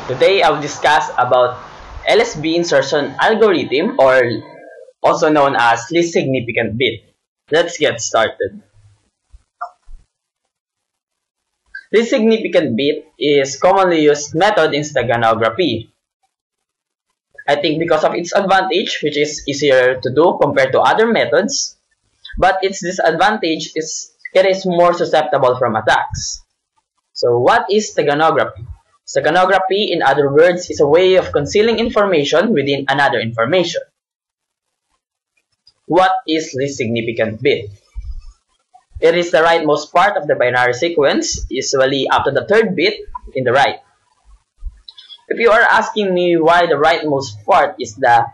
Today I will discuss about LSB insertion algorithm, or also known as least significant bit. Let's get started. Least significant bit is commonly used method in steganography. I think because of its advantage, which is easier to do compared to other methods, but its disadvantage is it is more susceptible from attacks. So what is steganography? Steganography, in other words, is a way of concealing information within another information. What is least significant bit? It is the rightmost part of the binary sequence, usually after the third bit in the right. If you are asking me why the rightmost part is the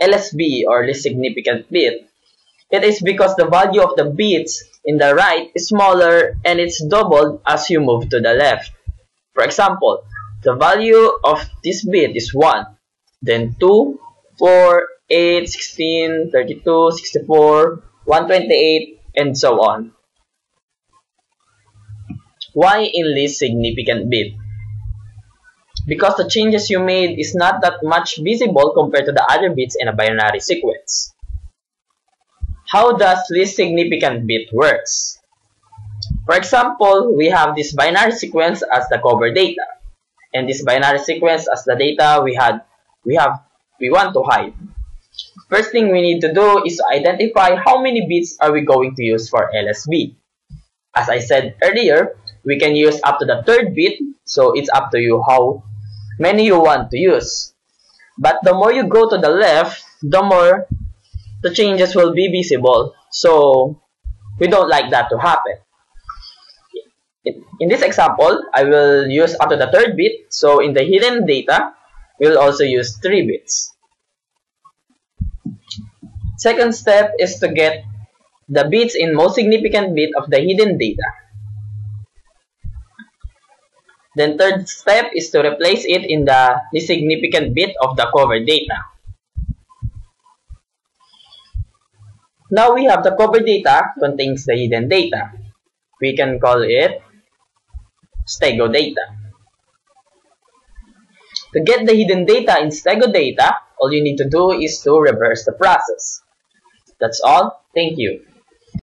LSB, or least significant bit, it is because the value of the bits in the right is smaller and it's doubled as you move to the left. For example, the value of this bit is 1, then 2, 4, 8, 16, 32, 64, 128, and so on. Why in least significant bit? Because the changes you made is not that much visible compared to the other bits in a binary sequence. How does least significant bit works? For example, we have this binary sequence as the cover data, and this binary sequence as the data we want to hide. First thing we need to do is to identify how many bits are we going to use for LSB. As I said earlier, we can use up to the third bit, so it's up to you how many you want to use. But the more you go to the left, the more the changes will be visible, so we don't like that to happen. In this example, I will use up to the third bit, so in the hidden data, we'll also use 3 bits. Second step is to get the bits in most significant bit of the hidden data. Then third step is to replace it in the least significant bit of the cover data. Now we have the cover data contains the hidden data. We can call it stego data. To get the hidden data in stego data, all you need to do is to reverse the process. That's all. Thank you.